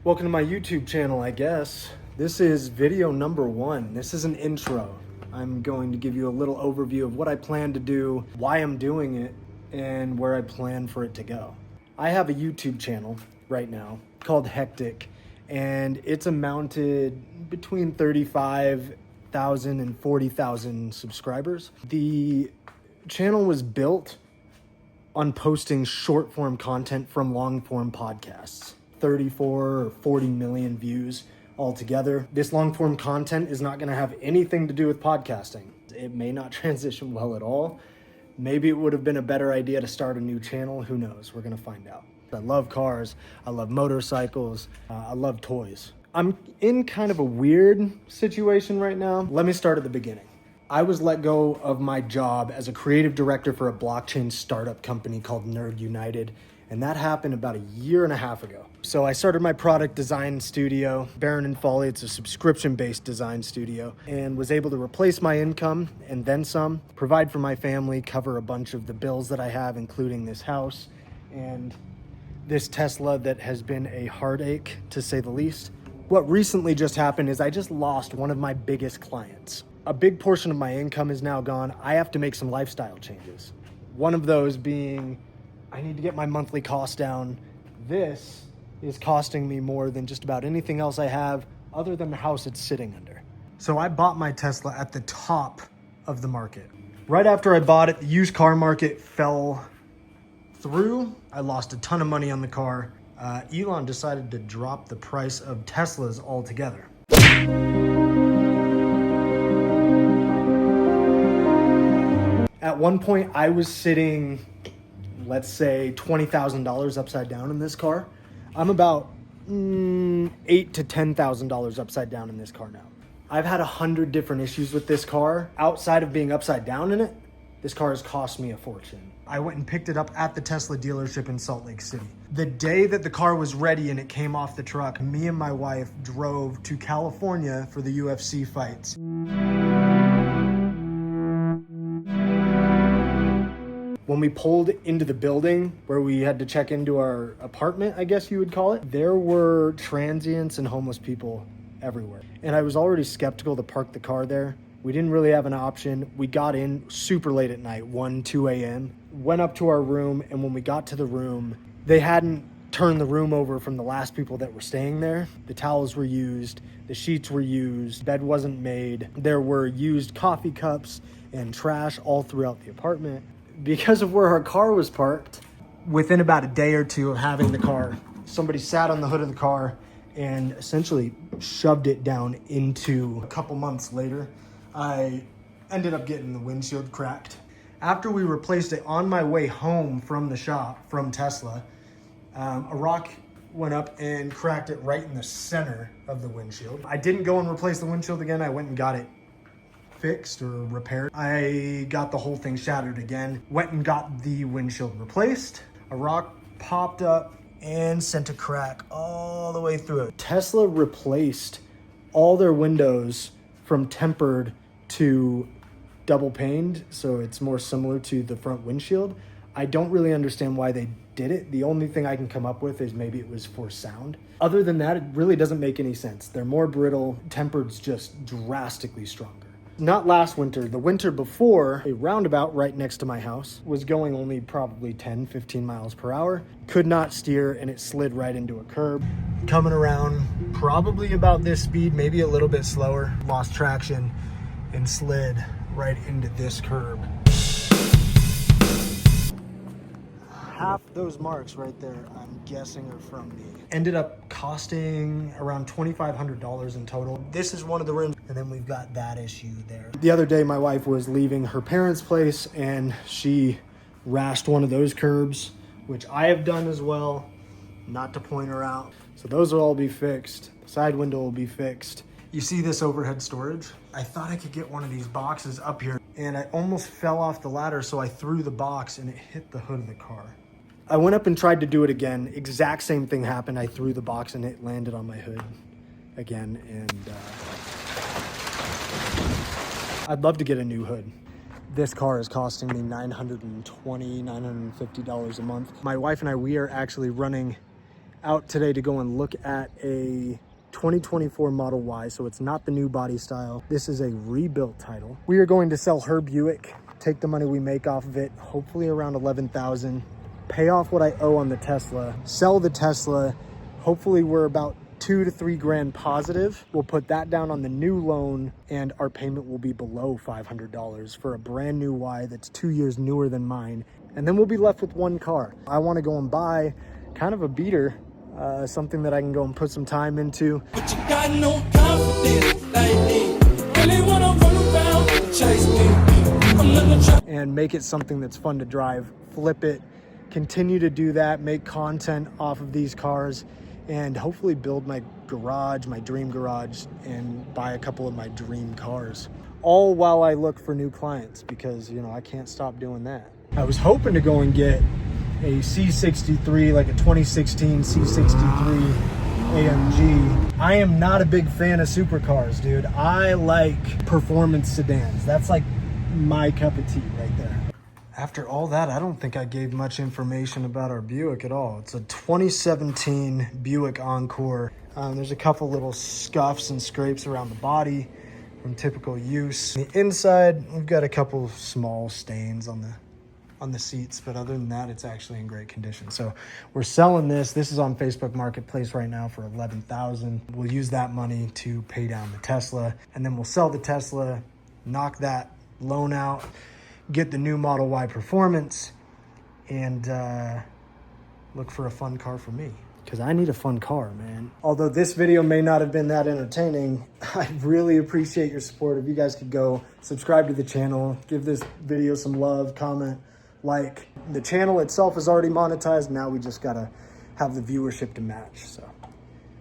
Welcome to my YouTube channel, I guess. This is video number 1. This is an intro. I'm going to give you a little overview of what I plan to do, why I'm doing it, and where I plan for it to go. I have a YouTube channel right now called Hektic, and it's amounted between 35,000 and 40,000 subscribers. The channel was built on posting short form content from long form podcasts. 34 or 40 million views altogether. This long form content is not going to have anything to do with podcasting. It may not transition well at all. Maybe it would have been a better idea to start a new channel. Who knows? We're going to find out. I love cars. I love motorcycles. I love toys. I'm in kind of a weird situation right now. Let me start at the beginning. I was let go of my job as a creative director for a blockchain startup company called Nerd United, and that happened about a year and a half ago. So I started my product design studio, Barron and Foley. It's a subscription-based design studio, and was able to replace my income and then some, provide for my family, cover a bunch of the bills that I have, including this house and this Tesla that has been a heartache, to say the least. What recently just happened is I just lost one of my biggest clients. A big portion of my income is now gone. I have to make some lifestyle changes. One of those being I need to get my monthly cost down. This is costing me more than just about anything else I have other than the house it's sitting under. So I bought my Tesla at the top of the market. Right after I bought it, the used car market fell through. I lost a ton of money on the car. Elon decided to drop the price of Teslas altogether. At one point, I was sitting, let's say, $20,000 upside down in this car. I'm about $8,000 to $10,000 upside down in this car now. I've had 100 different issues with this car. Outside of being upside down in it, this car has cost me a fortune. I went and picked it up at the Tesla dealership in Salt Lake City. The day that the car was ready and it came off the truck, me and my wife drove to California for the UFC fights. When we pulled into the building where we had to check into our apartment, I guess you would call it, there were transients and homeless people everywhere. And I was already skeptical to park the car there. We didn't really have an option. We got in super late at night, 1, 2 a.m., went up to our room, and when we got to the room, they hadn't turned the room over from the last people that were staying there. The towels were used, the sheets were used, bed wasn't made. There were used coffee cups and trash all throughout the apartment. Because of where our car was parked, within about a day or two of having the car, somebody sat on the hood of the car and essentially shoved it down into. A couple months later, I ended up getting the windshield cracked. After we replaced it on my way home from the shop, from Tesla, a rock went up and cracked it right in the center of the windshield. I didn't go and replace the windshield again. I went and got it fixed or repaired. I got the whole thing shattered again, went and got the windshield replaced. A rock popped up and sent a crack all the way through it. Tesla replaced all their windows from tempered to double paned, so it's more similar to the front windshield. I don't really understand why they did it. The only thing I can come up with is maybe it was for sound. Other than that, it really doesn't make any sense. They're more brittle, tempered's just drastically stronger. Not last winter, the winter before, a roundabout right next to my house was going only probably 10, 15 miles per hour. Could not steer, and it slid right into a curb. Coming around probably about this speed, maybe a little bit slower, lost traction and slid right into this curb. Half those marks right there, I'm guessing, are from me. Ended up costing around $2,500 in total. This is one of the rims, and then we've got that issue there. The other day, my wife was leaving her parents' place, and she rashed one of those curbs, which I have done as well, not to point her out. So those will all be fixed. The side window will be fixed. You see this overhead storage? I thought I could get one of these boxes up here, and I almost fell off the ladder, so I threw the box, and it hit the hood of the car. I went up and tried to do it again. Exact same thing happened. I threw the box and it landed on my hood again. And I'd love to get a new hood. This car is costing me $950 a month. My wife and I, we are actually running out today to go and look at a 2024 Model Y, so it's not the new body style. This is a rebuilt title. We are going to sell her Buick, take the money we make off of it, hopefully around $11,000, pay off what I owe on the Tesla, sell the Tesla. Hopefully we're about $2 to $3 grand positive. We'll put that down on the new loan and our payment will be below $500 for a brand new Y that's 2 years newer than mine. And then we'll be left with one car. I want to go and buy kind of a beater, something that I can go and put some time into. But you got no confidence lately. Really wanna run around and chase me. And make it something that's fun to drive, flip it, continue to do that, make content off of these cars, and hopefully build my garage, my dream garage, and buy a couple of my dream cars. All while I look for new clients because, you know, I can't stop doing that. I was hoping to go and get a C63, like a 2016 C63 AMG. I am not a big fan of supercars, dude. I like performance sedans. That's like my cup of tea right there. After all that, I don't think I gave much information about our Buick at all. It's a 2017 Buick Encore. There's a couple little scuffs and scrapes around the body from typical use. On the inside, we've got a couple small stains on the seats, but other than that, it's actually in great condition. So we're selling this. This is on Facebook Marketplace right now for $11,000. We'll use that money to pay down the Tesla, and then we'll sell the Tesla, knock that loan out, get the new Model Y Performance, and look for a fun car for me. Because I need a fun car, man. Although this video may not have been that entertaining, I really appreciate your support. If you guys could go subscribe to the channel, give this video some love, comment, like. The channel itself is already monetized. Now we just gotta have the viewership to match, so.